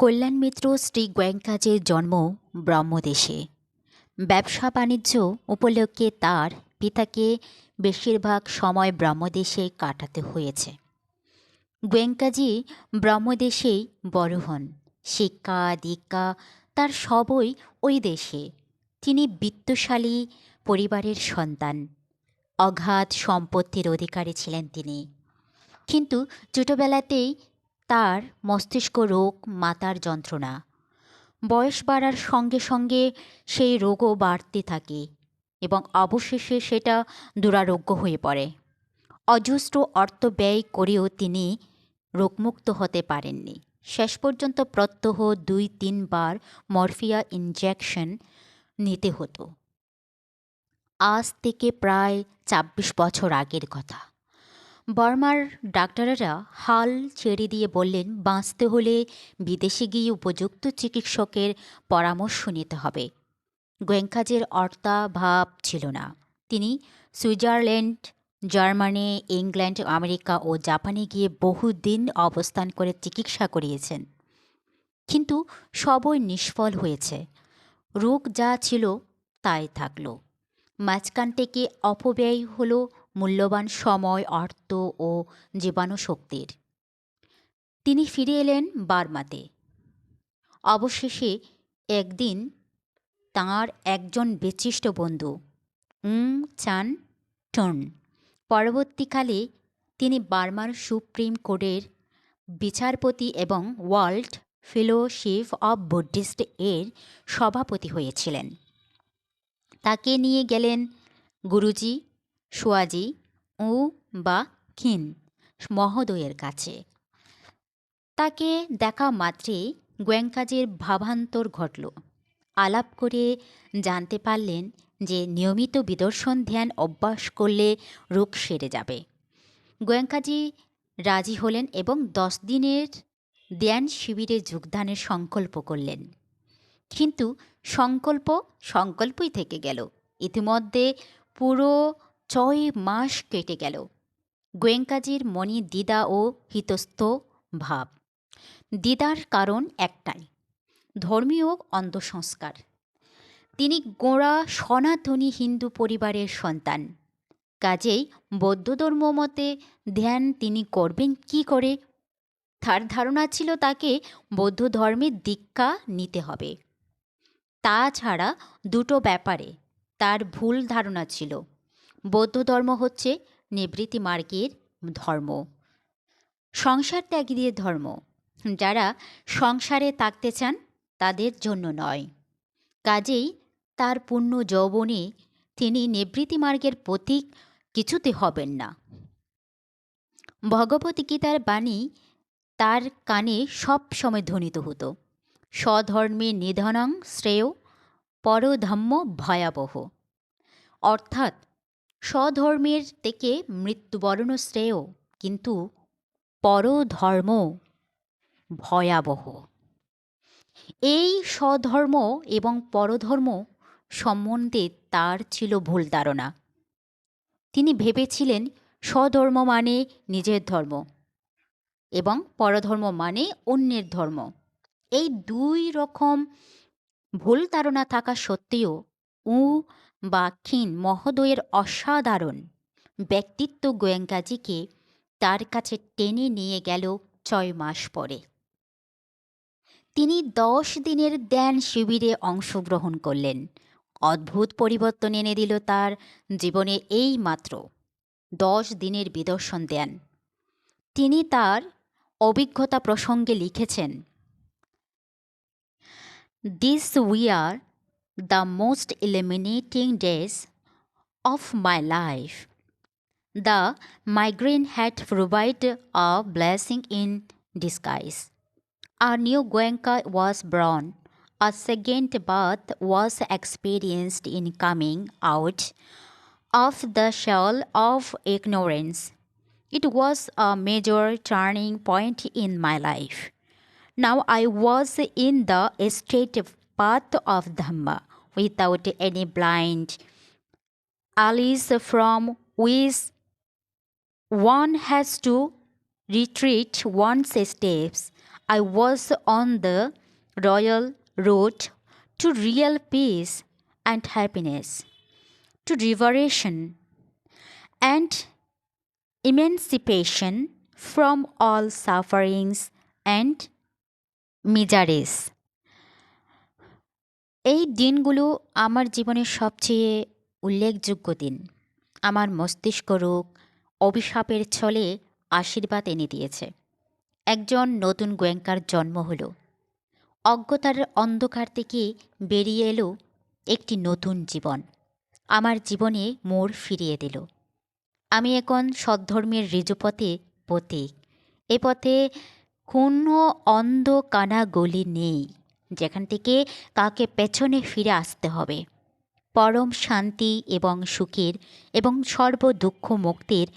কল্যাণ মিত্র শ্রী গোয়েঙ্কাজের জন্ম ব্রহ্মদেশে। ব্যবসা বাণিজ্য উপলক্ষে তার পিতাকে বেশিরভাগ সময় ব্রহ্মদেশে কাটাতে হয়েছে। গোয়েঙ্কাজি ব্রহ্মদেশেই বড় হন। শিক্ষা দীক্ষা তার সবই ওই দেশে। তিনি বিত্তশালী পরিবারের সন্তান। অগাধ সম্পত্তির অধিকারী ছিলেন তিনি। কিন্তু ছোটবেলাতেই তার মস্তিষ্ক রোগ, মাথার যন্ত্রণা। বয়স বাড়ার সঙ্গে সঙ্গে সেই রোগও বাড়তে থাকে এবং অবশেষে সেটা দুরারোগ্য হয়ে পড়ে। অজস্র অর্থ ব্যয় করেও তিনি রোগমুক্ত হতে পারেননি। শেষ পর্যন্ত প্রত্যহ ২-৩ বার মরফিয়া ইনজেকশন নিতে হতো। আজ থেকে প্রায় ২৬ বছর আগের কথা। বর্মার ডাক্তাররা হাল ছেড়ে দিয়ে বললেন, বাঁচতে হলে বিদেশে গিয়ে উপযুক্ত চিকিৎসকের পরামর্শ নিতে হবে। গোয়েঙ্কাজের অর্থাভাব ছিল না। তিনি সুইজারল্যান্ড, জার্মানি, ইংল্যান্ড, আমেরিকা ও জাপানে গিয়ে বহুদিন অবস্থান করে চিকিৎসা করিয়েছেন। কিন্তু সবই নিষ্ফল হয়েছে। রোগ যা ছিল তাই থাকল। মাঝখান থেকে অপব্যয় হলো মূল্যবান সময়, অর্থ ও জীবাণুশক্তির। তিনি ফিরে এলেন বার্মাতে। অবশেষে একদিন তাঁর একজন বিশিষ্ট বন্ধু চান টন, পরবর্তীকালে তিনি বার্মার সুপ্রিম কোর্টের বিচারপতি এবং ওয়ার্ল্ড ফেলোশিপ অব বুদ্ধিস্ট এর সভাপতি হয়েছিলেন। তাকে নিয়ে গেলেন গুরুজি সোয়াজি ও বা খিন মহোদয়ের কাছে। তাকে দেখা মাত্রেই গোয়েঙ্কাজের ভাবান্তর ঘটল। আলাপ করে জানতে পারলেন যে নিয়মিত বিদর্শন ধ্যান অভ্যাস করলে রোগ সেরে যাবে। গোয়েঙ্কাজি রাজি হলেন এবং 10 দিনের ধ্যান শিবিরে যোগদানের সংকল্প করলেন। কিন্তু সংকল্পই থেকে গেল। ইতিমধ্যে পুরো 6 মাস কেটে গেল। গোয়েঙ্কাজির মনে দ্বিধা ও হিতস্থ ভাব। দ্বিধার কারণ একটাই, ধর্মীয় অন্ধসংস্কার। তিনি গোঁড়া সনাতনী হিন্দু পরিবারের সন্তান। কাজেই বৌদ্ধ ধর্ম মতে ধ্যান তিনি করবেন কি করে? তার ধারণা ছিল তাকে বৌদ্ধ ধর্মের দীক্ষা নিতে হবে। তাছাড়া দুটো ব্যাপারে তার ভুল ধারণা ছিল। বৌদ্ধ ধর্ম হচ্ছে নিবৃত্তি মার্গের ধর্ম, সংসার ত্যাগীদের ধর্ম। যারা সংসারে থাকতে চান তাদের জন্য নয়। কাজেই তার পূর্ণ যৌবনে তিনি নিবৃত্তি মার্গের পথিক কিছুতে হবেন না। ভগবদ্গীতার বাণী তার কানে সব সময় ধ্বনিত হতো, স্বধর্মে নিধনং শ্রেয় পরধম্ম ভয়াবহ। অর্থাৎ স্বধর্মের থেকে মৃত্যুবরণ শ্রেয়, কিন্তু পরধর্ম ভয়াবহ। এই স্বধর্ম এবং পরধর্ম সম্বন্ধে তার ছিল ভুল ধারণা। তিনি ভেবেছিলেন স্বধর্ম মানে নিজের ধর্ম এবং পরধর্ম মানে অন্যের ধর্ম। এই 2 রকম ভুল ধারণা থাকা সত্ত্বেও বা খিন মহোদয়ের অসাধারণ ব্যক্তিত্ব গোয়েঙ্কাজিকে তার কাছে টেনে নিয়ে গেল 6 মাস পরে। তিনি 10 দিনের ধ্যান শিবিরে অংশগ্রহণ করলেন। অদ্ভুত পরিবর্তন এনে দিল তার জীবনে এই মাত্র 10 দিনের বিদর্শন ধ্যান। তিনি তার অভিজ্ঞতা প্রসঙ্গে লিখেছেন, These were the most illuminating days of my life. The migraine had provided a blessing in disguise. A new Goenka was born. A second birth was experienced in coming out of the shell of ignorance. It was a major turning point in my life. Now I was in the straight path of Dhamma, without any blind alleys from which one has to retreat one's steps. I was on the royal road to real peace and happiness, to liberation and emancipation from all sufferings and miseries. এই দিনগুলো আমার জীবনের সবচেয়ে উল্লেখযোগ্য দিন। আমার মস্তিষ্ক রোগ অভিশাপের ছলে আশীর্বাদ এনে দিয়েছে। একজন নতুন গোয়েঙ্কার জন্ম হলো। অজ্ঞতার অন্ধকার থেকে বেরিয়ে এলো একটি নতুন জীবন। আমার জীবনে মোড় ফিরিয়ে দিল। আমি এখন সদ্ধর্মের ঋজুপথে পথিক। এ পথে কোনো অন্ধ কানা গলি নেই যেখান থেকে কাকে পেছনে ফিরে আসতে হবে। পরম শান্তি এবং সুখের এবং সর্ব দুঃখ মুক্তির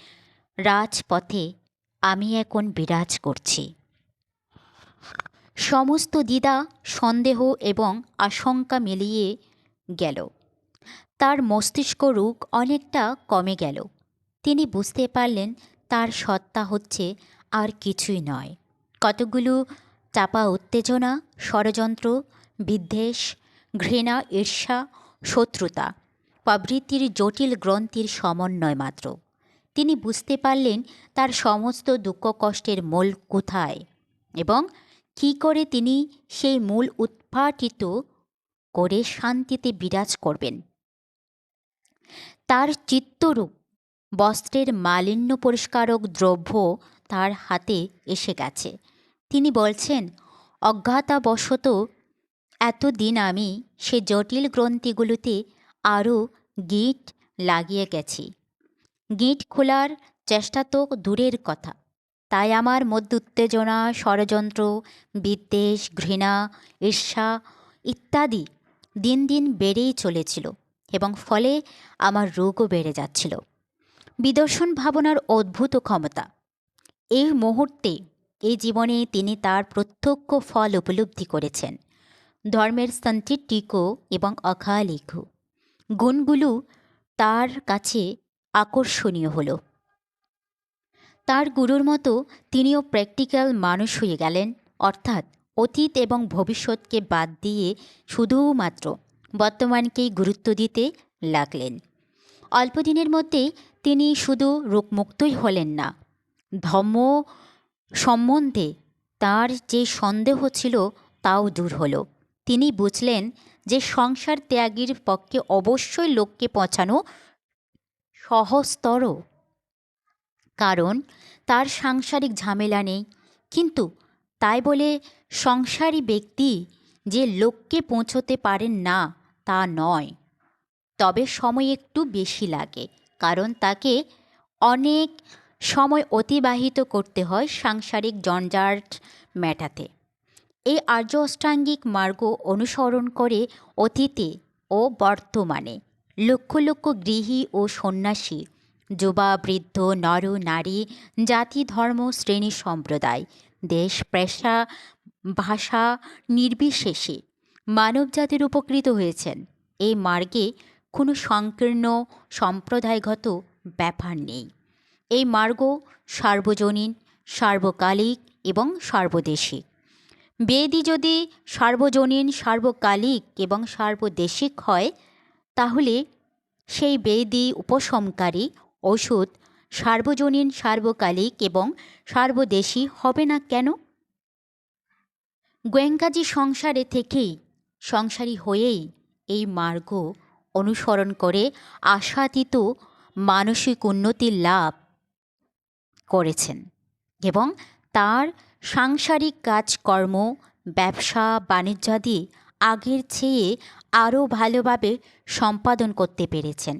রাজপথে আমি এখন বিরাজ করছি। সমস্ত দ্বিধা সন্দেহ এবং আশঙ্কা মিলিয়ে গেল। তার মস্তিষ্ক রোগ অনেকটা কমে গেল। তিনি বুঝতে পারলেন তার সত্তা হচ্ছে আর কিছুই নয়, কতগুলো চাপা উত্তেজনা, ষড়যন্ত্র, বিদ্বেষ, ঘৃণা, ঈর্ষা, শত্রুতা প্রভৃতির জটিল গ্রন্থির সমন্বয় মাত্র। তিনি বুঝতে পারলেন তার সমস্ত দুঃখ কষ্টের মূল কোথায় এবং কী করে তিনি সেই মূল উৎপাটিত করে শান্তিতে বিরাজ করবেন। তার চিত্তরূপ বস্ত্রের মালিন্য পরিষ্কারক দ্রব্য তার হাতে এসে গেছে। তিনি বলছেন, অজ্ঞাতাবশত এতদিন আমি সে জটিল গ্রন্থিগুলোতে আরও গিঁট লাগিয়ে গেছি। গিঁট খোলার চেষ্টা তো দূরের কথা, তাই আমার মধ্যে উত্তেজনা, ষড়যন্ত্র, বিদ্বেষ, ঘৃণা, ঈর্ষা ইত্যাদি দিন দিন বেড়েই চলেছিল এবং ফলে আমার রোগও বেড়ে যাচ্ছিল। বিদর্শন ভাবনার অদ্ভুত ক্ষমতা। এই মুহূর্তে, এই জীবনে তিনি তার প্রত্যক্ষ ফল উপলব্ধি করেছেন। ধর্মের সন্তুষ্টিক এবং অকালিক গুণগুলো তার কাছে আকর্ষণীয় হলো। তার গুরুর মতো তিনিও প্র্যাকটিক্যাল মানুষ হয়ে গেলেন, অর্থাৎ অতীত এবং ভবিষ্যৎকে বাদ দিয়ে শুধুমাত্র বর্তমানকেই গুরুত্ব দিতে লাগলেন। অল্পদিনের মধ্যেই তিনি শুধু রোগমুক্তই হলেন না, ধর্ম সম্বন্ধে তার যে সন্দেহ ছিল তাও দূর হলো। তিনি বুঝলেন যে সংসার ত্যাগের পক্ষে অবশ্যই লোককে পৌঁছানো সহজতর, কারণ তার সাংসারিক ঝামেলা নেই। কিন্তু তাই বলে সংসারী ব্যক্তি যে লোককে পৌঁছতে পারেন না তা নয়, তবে সময় একটু বেশি লাগে, কারণ তাকে অনেক সময় অতিবাহিত করতে হয় সাংসারিক জঞ্জাট মেটাতে। এই আর্য অষ্টাঙ্গিক মার্গ অনুসরণ করে অতীতে ও বর্তমানে লক্ষ লক্ষ গৃহী ও সন্ন্যাসী, যুবা বৃদ্ধ, নর নারী, জাতি ধর্ম শ্রেণী সম্প্রদায়, দেশ পেশা ভাষা নির্বিশেষে মানবজাতির উপকৃত হয়েছেন। এই মার্গে কোনো সংকীর্ণ সম্প্রদায়গত ব্যাপার নেই। এই মার্গ সার্বজনীন, সার্বকালিক এবং সার্বদেশিক। বেদই যদি সার্বজনীন, সার্বকালিক এবং সার্বদেশিক হয়, তাহলে সেই বেদই উপশমকারী ওষুধ সার্বজনীন, সার্বকালিক এবং সার্বদেশী হবে না কেন? গোয়েঙ্কাজি সংসারে থেকেই, সংসারী হয়েই এই মার্গ অনুসরণ করে আশাতীত মানসিক উন্নতি লাভ করেছেন এবং তার সাংসারিক কাজকর্ম, ব্যবসা বাণিজ্যাদি আগের চেয়ে আরও ভালোভাবে সম্পাদন করতে পেরেছেন।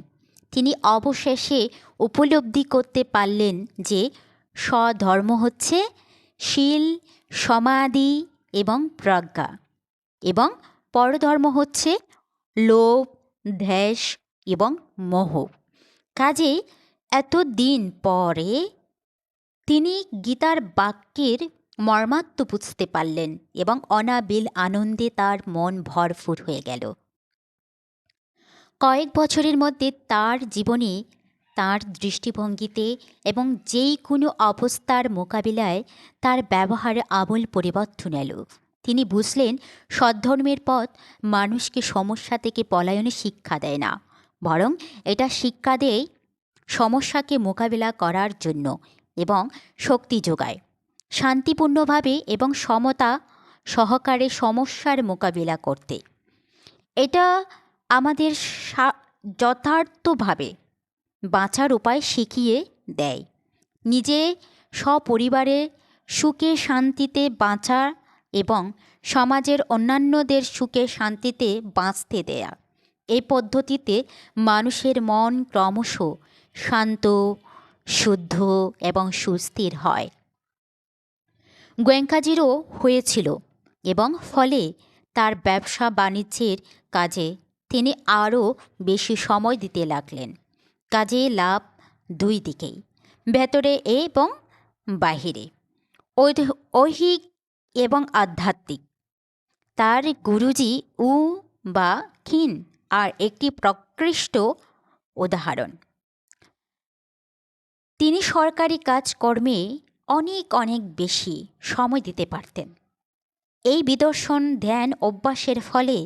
তিনি অবশেষে উপলব্ধি করতে পারলেন যে স্বধর্ম হচ্ছে শীল, সমাধি এবং প্রজ্ঞা, এবং পরধর্ম হচ্ছে লোভ, দ্বেষ এবং মোহ। কাজেই এতদিন পরে তিনি গীতার বাক্যের মর্মার্থ বুঝতে পারলেন এবং অনাবিল আনন্দে তার মন ভরপুর হয়ে গেল। কয়েক বছরের মধ্যে তার জীবনে তাঁর দৃষ্টিভঙ্গিতে এবং যেই কোনো অবস্থার মোকাবিলায় তার ব্যবহারে আমূল পরিবর্তন এলো। তিনি বুঝলেন, সদ্ধর্মের পথ মানুষকে সমস্যা থেকে পলায়নের শিক্ষা দেয় না, বরং এটা শিক্ষা দেয় সমস্যাকে মোকাবিলা করার জন্য এবং শক্তি যোগায় শান্তিপূর্ণভাবে এবং সমতা সহকারে সমস্যার মোকাবিলা করতে। এটা আমাদের যথার্থভাবে বাঁচার উপায় শিখিয়ে দেয়, নিজে সপরিবারে সুখে শান্তিতে বাঁচা এবং সমাজের অন্যান্যদের সুখে শান্তিতে বাঁচতে দেয়া। এই পদ্ধতিতে মানুষের মন ক্রমশ শান্ত, শুদ্ধ এবং সুস্থির হয়। গোয়েঙ্কাজিরও হয়েছিল এবং ফলে তার ব্যবসা বাণিজ্যের কাজে তিনি আরও বেশি সময় দিতে লাগলেন। কাজে লাভ দুই দিকেই, ভেতরে এবং বাহিরে, ঐহিক এবং আধ্যাত্মিক। তার গুরুজি উ বা খিন আর একটি প্রকৃষ্ট উদাহরণ। তিনি সরকারি কাজকর্মে অনেক অনেক বেশি সময় দিতে পারতেন। এই বিদর্শন ধ্যান অভ্যাসের ফলে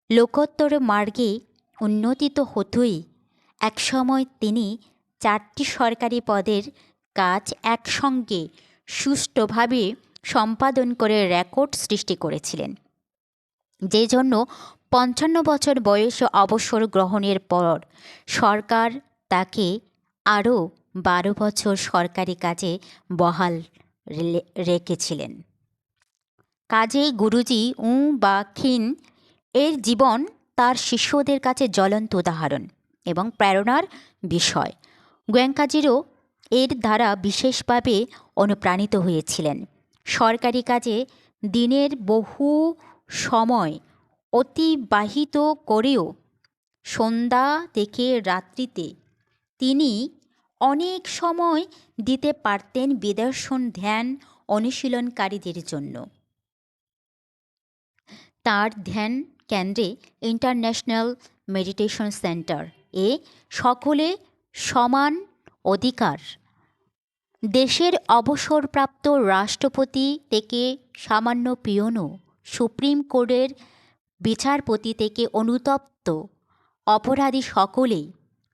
লোকোত্তর মার্গে উন্নতি তো হতোই, একসময় তিনি 4টি সরকারি পদের কাজ একসঙ্গে সুষ্ঠুভাবে সম্পাদন করে রেকর্ড সৃষ্টি করেছিলেন, যে জন্য 55 বছর বয়সে অবসর গ্রহণের পর সরকার তাকে আরও 12 বছর সরকারি কাজে বহাল রেখেছিলেন। কাজেই গুরুজি উ বা খিন এর জীবন তার শিষ্যদের কাছে জ্বলন্ত উদাহরণ এবং প্রেরণার বিষয়। গোয়েঙ্কাজিরও এর দ্বারা বিশেষভাবে অনুপ্রাণিত হয়েছিলেন। সরকারি কাজে দিনের বহু সময় অতিবাহিত করেও সন্ধ্যা থেকে রাত্রিতে তিনি অনেক সময় দিতে পারতেন বিদর্শন ধ্যান অনুশীলনকারীদের জন্য। তার ধ্যান কেন্দ্রে ইন্টারন্যাশনাল মেডিটেশন সেন্টার এ সকলে সমান অধিকার। দেশের অবসরপ্রাপ্ত রাষ্ট্রপতি থেকে সামান্য পিয়নও, সুপ্রিম কোর্টের বিচারপতি থেকে অনুতপ্ত অপরাধী সকলেই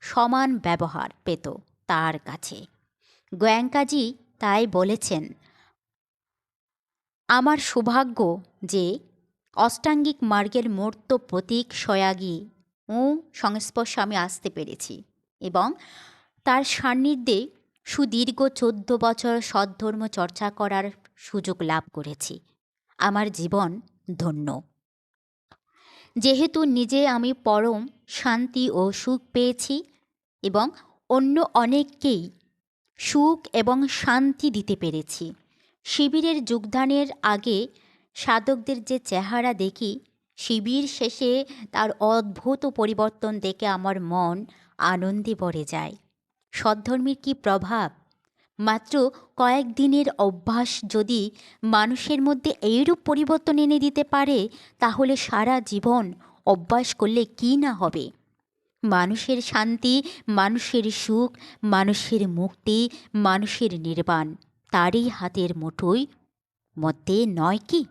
সমান ব্যবহার পেত তার কাছে। গোয়েঙ্কাজি তাই বলেছেন, আমার সৌভাগ্য যে অষ্টাঙ্গিক মার্গের মূর্ত প্রতীক সয়াগী ও সংস্পর্শে আমি আসতে পেরেছি এবং তার সান্নিধ্যে সুদীর্ঘ 14 বছর সদ্ধর্ম চর্চা করার সুযোগ লাভ করেছি। আমার জীবন ধন্য। যেহেতু নিজে আমি পরম শান্তি ও সুখ পেয়েছি এবং অন্য অনেককেই সুখ এবং শান্তি দিতে পেরেছি। শিবিরের যোগদানের আগে সাধকদের যে চেহারা দেখি, শিবির শেষে তার অদ্ভুত পরিবর্তন দেখে আমার মন আনন্দে ভরে যায়। সদ্ধর্মের কী প্রভাব! মাত্র কয়েকদিনের অভ্যাস যদি মানুষের মধ্যে এইরূপ পরিবর্তন এনে দিতে পারে, তাহলে সারা জীবন অভ্যাস করলে কী না হবে। মানুষের শান্তি, মানুষের সুখ, মানুষের মুক্তি, মানুষের নির্বাণ তারই হাতের মুঠোয় মধ্যে নয় কি?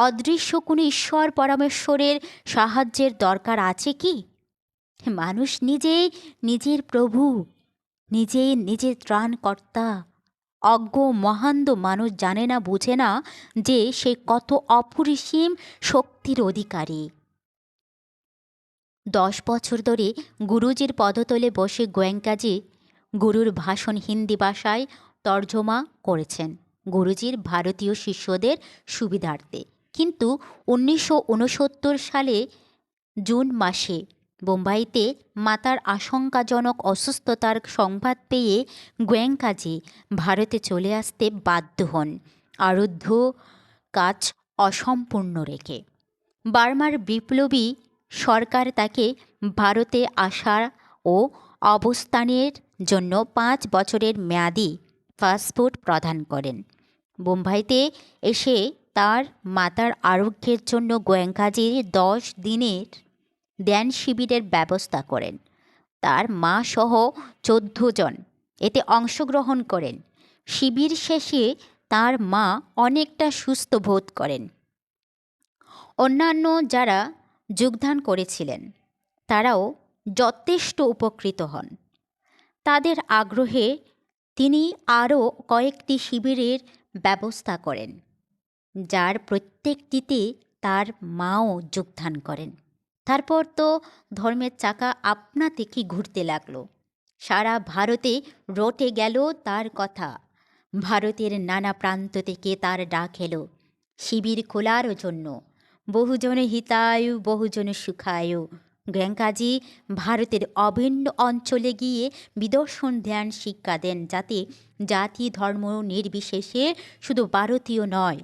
অদৃশ্য কোনো ঈশ্বর পরমেশ্বরের সাহায্যের দরকার আছে কি? মানুষ নিজেই নিজের প্রভু, নিজেই নিজের ত্রাণকর্তা। অজ্ঞ মহান্ধ মানুষ জানে না, বুঝে না যে সে কত অপরিসীম শক্তির অধিকারী। 10 বছর ধরে গুরুজির পদতলে বসে গোয়েঙ্কাজি গুরুর ভাষণ হিন্দি ভাষায় তর্জমা করেছেন গুরুজির ভারতীয় শিষ্যদের সুবিধার্থে। কিন্তু 1969 সালে জুন মাসে বোম্বাইতে মাতার আশঙ্কাজনক অসুস্থতার সংবাদ পেয়ে গোয়েঙ্কাজি ভারতে চলে আসতে বাধ্য হন, আরুদ্ধ কাজ অসম্পূর্ণ রেখে। বার্মার বিপ্লবী সরকার তাকে ভারতে আসা ও অবস্থানের জন্য 5 বছরের মেয়াদি পাসপোর্ট প্রদান করেন। বোম্বাইতে এসে তার মাতার আরোগ্যের জন্য গোয়েঙ্কাজি 10 দিনের ধ্যান শিবিরের ব্যবস্থা করেন। তার মা সহ 14 জন এতে অংশগ্রহণ করেন। শিবির শেষে তার মা অনেকটা সুস্থ বোধ করেন। অন্যান্য যারা যোগদান করেছিলেন তারাও যথেষ্ট উপকৃত হন। তাদের আগ্রহে তিনি আরও কয়েকটি শিবিরের ব্যবস্থা করেন, যার প্রত্যেকটিতে তার মাও যোগদান করেন। তারপর তো ধর্মের চাকা আপনা থেকেই ঘুরতে লাগলো। সারা ভারতে রটে গেল তার কথা। ভারতের নানা প্রান্ত থেকে তার ডাক এলো শিবির খোলার জন্য। বহুজনে হিতায়ু বহুজনে সুখায়ু। গোয়েঙ্কাজি ভারতের অভিন্ন অঞ্চলে গিয়ে বিদর্শন ধ্যান শিক্ষা দেন, যাতে জাতি ধর্ম নির্বিশেষে শুধু ভারতীয় নয়,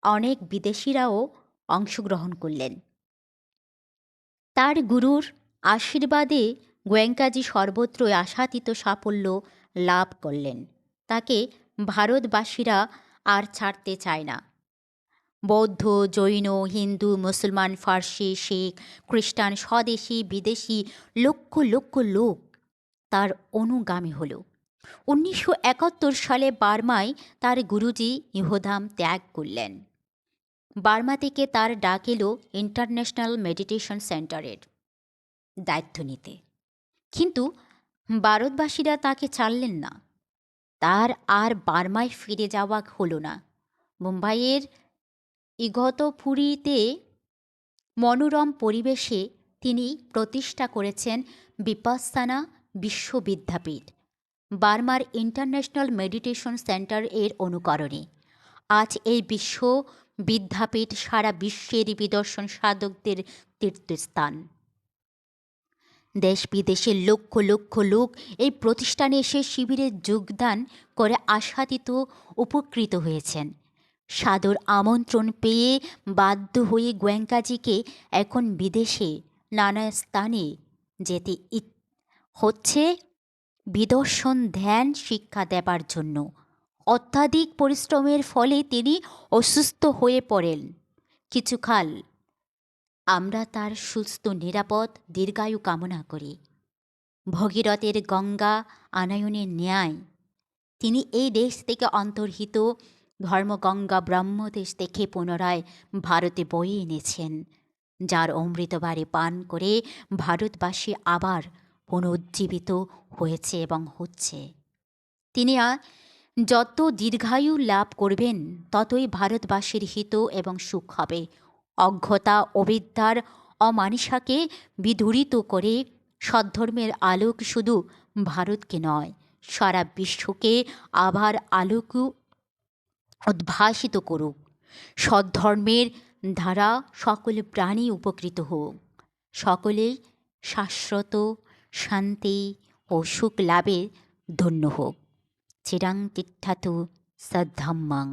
অনেক বিদেশিরাও অংশগ্রহণ করলেন। তার গুরুর আশীর্বাদে গোয়েঙ্কাজি সর্বত্রই আশাতীত সাফল্য লাভ করলেন। তাকে ভারতবাসীরা আর ছাড়তে চায় না। বৌদ্ধ, জৈন, হিন্দু, মুসলমান, ফার্সি, শিখ, খ্রিস্টান, স্বদেশী বিদেশি লক্ষ লক্ষ লোক তার অনুগামী হল। 1971 সালে বার্মায় তার গুরুজি ইহধাম ত্যাগ করলেন। বার্মা থেকে তার ডাক এলো ইন্টারন্যাশনাল মেডিটেশন সেন্টারের দায়িত্ব নিতে। কিন্তু ভারতবাসীরা তাকে ছাড়লেন না। তার আর বার্মায় ফিরে যাওয়া হলো না। মুম্বাইয়ের ইগতপুরীতে মনোরম পরিবেশে তিনি প্রতিষ্ঠা করেছেন বিপাসসানা বিশ্ববিদ্যাপীঠ, বার্মার ইন্টারন্যাশনাল মেডিটেশন সেন্টার এর অনুকরণে। আজ এই বিশ্ববিদ্যাপীঠ সারা বিশ্বের বিদর্শন সাধকদের তীর্থস্থান। দেশ বিদেশের লক্ষ লক্ষ লোক এই প্রতিষ্ঠানে এসে শিবিরে যোগদান করে আশাতীত উপকৃত হয়েছেন। সাদর আমন্ত্রণ পেয়ে বাধ্য হয়ে গোয়েঙ্কাজিকে এখন বিদেশে নানা স্থানে যেতে হচ্ছে বিদর্শন ধ্যান শিক্ষা দেবার জন্য। অত্যাধিক পরিশ্রমের ফলে তিনি অসুস্থ হয়ে পড়েন। কিছুকাল আমরা তার সুস্থ নিরাপদ দীর্ঘায়ু কামনা করি। ভগীরথের গঙ্গা আনয়নের ন্যায় তিনি এই দেশ থেকে অন্তর্হিত ধর্মগঙ্গা ব্রহ্মদেশ থেকে পুনরায় ভারতে বয়ে এনেছেন, যার অমৃতবারে পান করে ভারতবাসী আবার পুনরুজ্জীবিত হয়েছে এবং হচ্ছে। তিনি যত দীর্ঘায়ু লাভ করবেন ততই ভারতবাসীর হিত এবং সুখ হবে। অজ্ঞতা অবিদ্যার অমানিসাকে বিদূরিত করে সদ্ধর্মের আলোক শুধু ভারতকে নয়, সারা বিশ্বকে আবার আলোক উদ্ভাসিত করুক। সদ্ধর্মের দ্বারা সকল প্রাণী উপকৃত হোক, সকলেই শাশ্বত শান্তি ও সুখ লাভে ধন্য হোক। চিরাং তিষ্ঠাতু সদ্ধম্মাং।